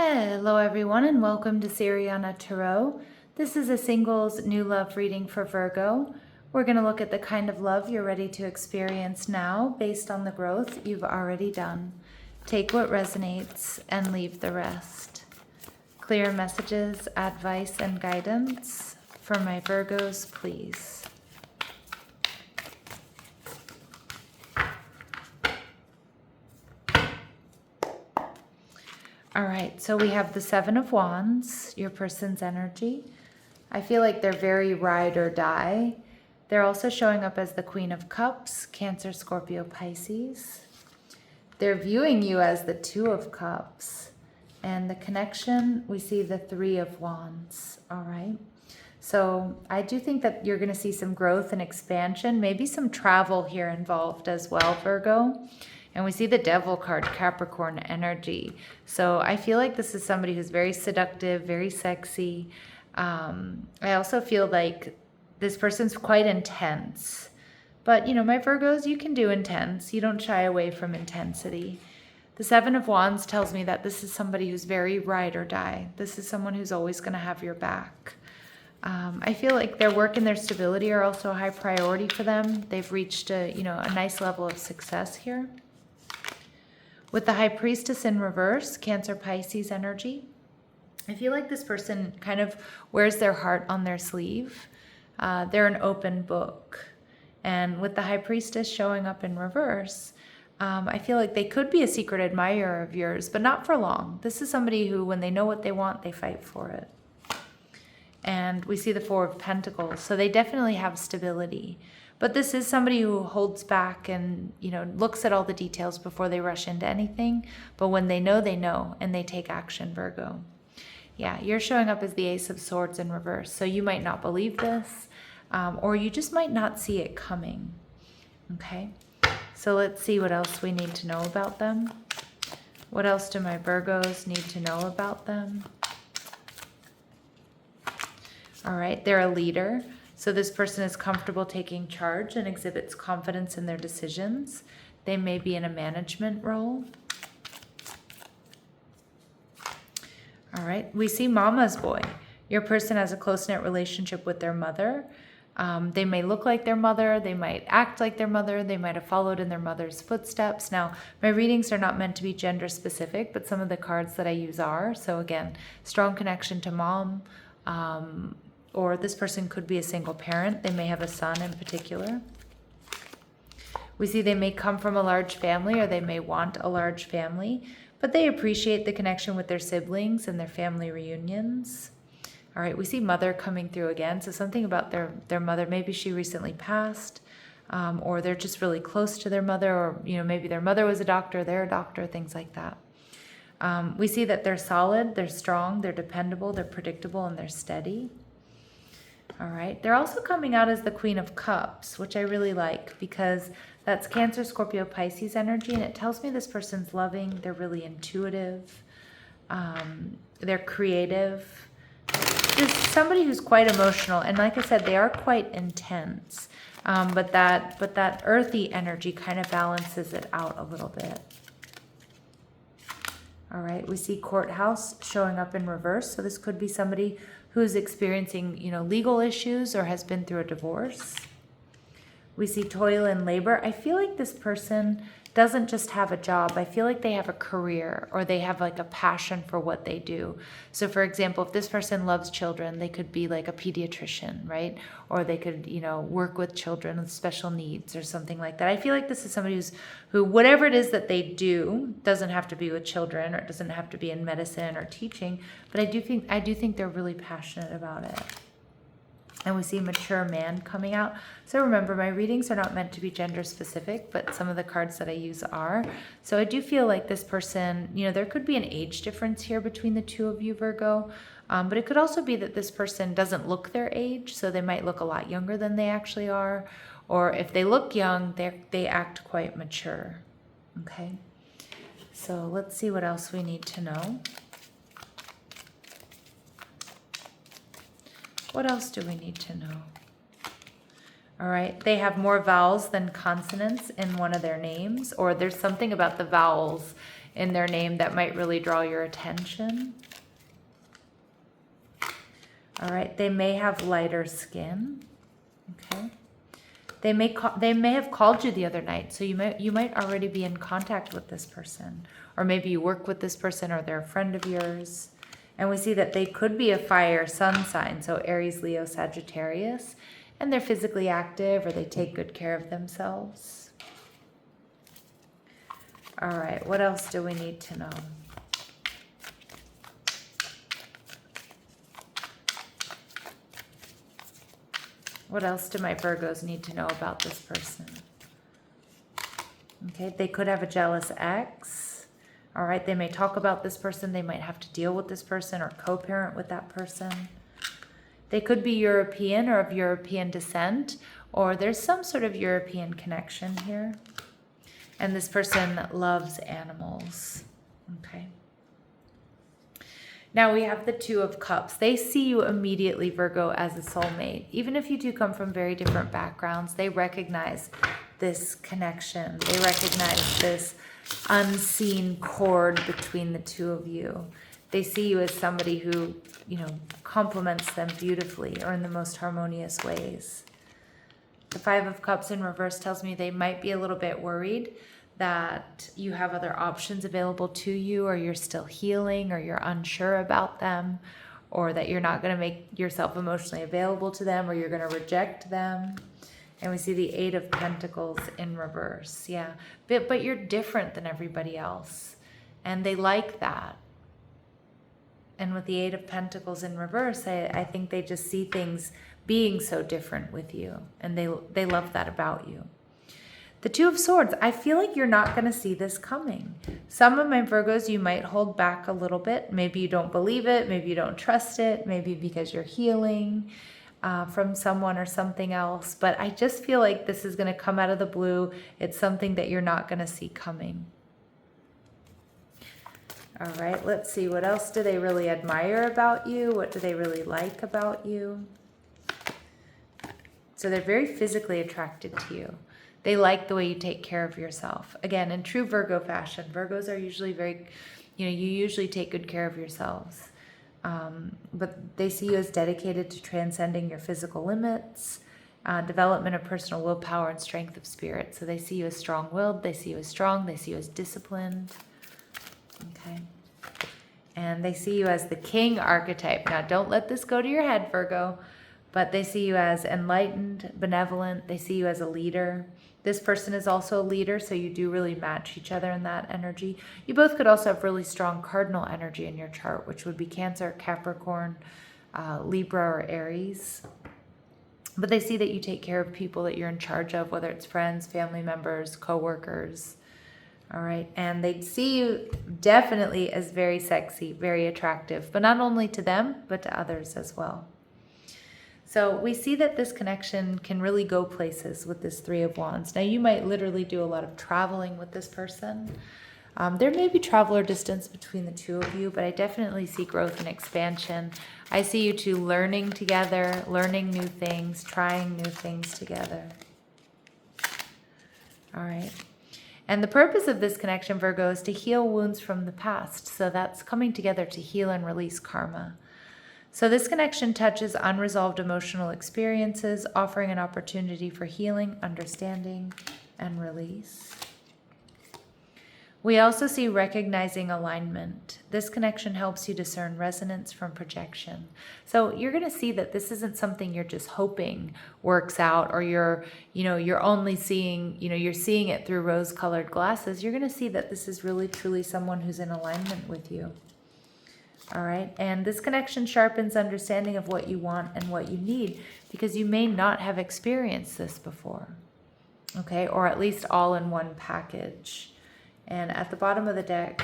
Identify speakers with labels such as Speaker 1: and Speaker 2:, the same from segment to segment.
Speaker 1: Hello everyone and welcome to Siriana Tarot. This is a singles new love reading for Virgo. We're going to look at the kind of love you're ready to experience now based on the growth you've already done. Take what resonates and leave the rest. Clear messages, advice, and guidance for my Virgos, please. All right, so we have the Seven of Wands, your person's energy. I feel like they're very ride or die. They're also showing up as the Queen of Cups, Cancer, Scorpio, Pisces. They're viewing you as the Two of Cups. And the connection, we see the Three of Wands, all right? So I do think that you're going to see some growth and expansion, maybe some travel here involved as well, Virgo. And we see the Devil card, Capricorn energy. So I feel like this is somebody who's very seductive, very sexy. I also feel like this person's quite intense. But, you know, my Virgos, you can do intense. You don't shy away from intensity. The Seven of Wands tells me that this is somebody who's very ride or die. This is someone who's always going to have your back. I feel like their work and their stability are also a high priority for them. They've reached a nice level of success here. With the High Priestess in reverse, Cancer, Pisces energy, I feel like this person kind of wears their heart on their sleeve. They're an open book. And with the High Priestess showing up in reverse, I feel like they could be a secret admirer of yours, but not for long. This is somebody who, when they know what they want, they fight for it. And we see the Four of Pentacles, so they definitely have stability. But this is somebody who holds back and, looks at all the details before they rush into anything. But when they know, and they take action, Virgo. Yeah, you're showing up as the Ace of Swords in reverse. So you might not believe this, or you just might not see it coming. Okay, so let's see what else we need to know about them. What else do my Virgos need to know about them? All right, they're a leader. So this person is comfortable taking charge and exhibits confidence in their decisions. They may be in a management role. All right, we see Mama's boy. Your person has a close-knit relationship with their mother. They may look like their mother. They might act like their mother. They might have followed in their mother's footsteps. Now, my readings are not meant to be gender specific, but some of the cards that I use are. So again, strong connection to mom. Or this person could be a single parent. They may have a son in particular. We see they may come from a large family or they may want a large family, but they appreciate the connection with their siblings and their family reunions. All right, we see mother coming through again. So something about their mother, maybe she recently passed, or they're just really close to their mother, or maybe their mother was a doctor, they're a doctor, things like that. We see that they're solid, they're strong, they're dependable, they're predictable, and they're steady. All right, they're also coming out as the Queen of Cups, which I really like because that's Cancer, Scorpio, Pisces energy, and it tells me this person's loving, they're really intuitive, they're creative. Just somebody who's quite emotional, and like I said, they are quite intense, but that earthy energy kind of balances it out a little bit. All right, we see Courthouse showing up in reverse, so this could be somebody who's experiencing, legal issues or has been through a divorce. We see toil and labor. I feel like this person doesn't just have a job. I feel like they have a career or they have like a passion for what they do. So for example, if this person loves children, they could be like a pediatrician, right? Or they could, work with children with special needs or something like that. I feel like this is somebody who whatever it is that they do, doesn't have to be with children or it doesn't have to be in medicine or teaching, but I do think they're really passionate about it. And we see mature man coming out. So remember, my readings are not meant to be gender specific, but some of the cards that I use are. So I do feel like this person, there could be an age difference here between the two of you, Virgo. But it could also be that this person doesn't look their age. So they might look a lot younger than they actually are. Or if they look young, they act quite mature. Okay. So let's see what else we need to know. What else do we need to know? All right, they have more vowels than consonants in one of their names, or there's something about the vowels in their name that might really draw your attention. All right, they may have lighter skin. Okay. They may have called you the other night, so you might already be in contact with this person, or maybe you work with this person, or they're a friend of yours. And we see that they could be a fire sun sign, so Aries, Leo, Sagittarius, and they're physically active, or they take good care of themselves. All right, what else do we need to know? What else do my Virgos need to know about this person? Okay, they could have a jealous ex. All right, they may talk about this person. They might have to deal with this person or co-parent with that person. They could be European or of European descent, or there's some sort of European connection here. And this person loves animals. Okay. Now we have the Two of Cups. They see you immediately, Virgo, as a soulmate. Even if you do come from very different backgrounds, they recognize this connection. They recognize this unseen cord between the two of you. They see you as somebody who, complements them beautifully or in the most harmonious ways. The Five of Cups in reverse tells me they might be a little bit worried that you have other options available to you, or you're still healing, or you're unsure about them, or that you're not going to make yourself emotionally available to them, or you're going to reject them. And we see the Eight of Pentacles in reverse. Yeah, but you're different than everybody else, and they like that. And with the Eight of Pentacles in reverse, I think they just see things being so different with you, and they love that about you. The Two of Swords, I feel like you're not going to see this coming. Some of my Virgos, you might hold back a little bit. Maybe you don't believe it. Maybe you don't trust it. Maybe because you're healing from someone or something else. But I just feel like this is going to come out of the blue. It's something that you're not going to see coming. All right, let's see. What else do they really admire about you? What do they really like about you? So they're very physically attracted to you. They like the way you take care of yourself. Again, in true Virgo fashion, Virgos are usually very, you usually take good care of yourselves. But they see you as dedicated to transcending your physical limits, development of personal willpower and strength of spirit. So they see you as strong-willed, they see you as strong, they see you as disciplined. Okay. And they see you as the king archetype. Now, don't let this go to your head, Virgo, but they see you as enlightened, benevolent. They see you as a leader. This person is also a leader, so you do really match each other in that energy. You both could also have really strong cardinal energy in your chart, which would be Cancer, Capricorn, Libra, or Aries. But they see that you take care of people that you're in charge of, whether it's friends, family members, co-workers. All right, and they see you definitely as very sexy, very attractive, but not only to them, but to others as well. So we see that this connection can really go places with this Three of Wands. Now, you might literally do a lot of traveling with this person. There may be travel or distance between the two of you, but I definitely see growth and expansion. I see you two learning together, learning new things, trying new things together. All right. And the purpose of this connection, Virgo, is to heal wounds from the past. So that's coming together to heal and release karma. So this connection touches unresolved emotional experiences, offering an opportunity for healing, understanding, and release. We also see recognizing alignment. This connection helps you discern resonance from projection. So you're going to see that this isn't something you're just hoping works out, or you're only seeing, you're seeing it through rose-colored glasses. You're going to see that this is really truly someone who's in alignment with you. All right, and this connection sharpens understanding of what you want and what you need, because you may not have experienced this before, okay, or at least all in one package. And at the bottom of the deck,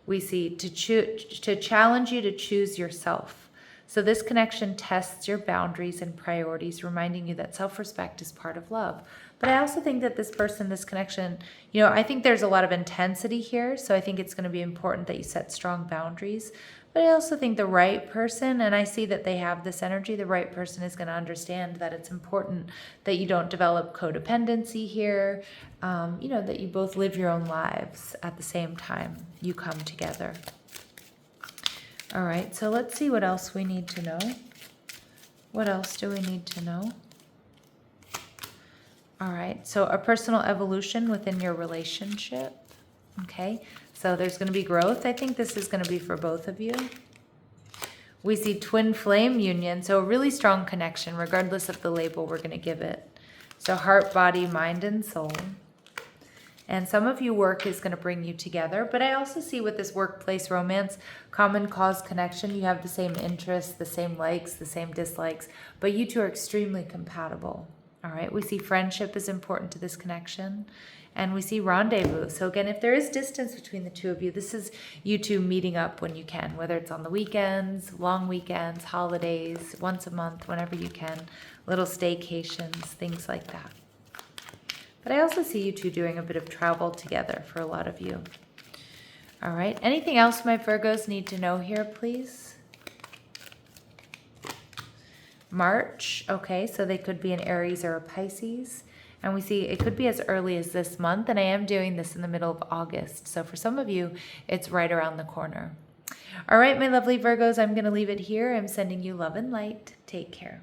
Speaker 1: we see to challenge you to choose yourself. So this connection tests your boundaries and priorities, reminding you that self-respect is part of love. But I also think that this person, this connection, I think there's a lot of intensity here. So I think it's going to be important that you set strong boundaries. But I also think the right person, and I see that they have this energy, the right person is going to understand that it's important that you don't develop codependency here, that you both live your own lives at the same time you come together. All right, so let's see what else we need to know. What else do we need to know? All right, so a personal evolution within your relationship. Okay, so there's going to be growth. I think this is going to be for both of you. We see twin flame union, so a really strong connection, regardless of the label we're going to give it. So heart, body, mind, and soul. And some of you work is going to bring you together, but I also see with this workplace romance, common cause connection, you have the same interests, the same likes, the same dislikes, but you two are extremely compatible. All right, we see friendship is important to this connection, and we see rendezvous. So again, if there is distance between the two of you, this is you two meeting up when you can, whether it's on the weekends, long weekends, holidays, once a month, whenever you can, little staycations, things like that. But I also see you two doing a bit of travel together for a lot of you. All right, anything else my Virgos need to know here, please? March, okay, so they could be an Aries or a Pisces. And we see it could be as early as this month, and I am doing this in the middle of August. So for some of you, it's right around the corner. All right, my lovely Virgos, I'm going to leave it here. I'm sending you love and light. Take care.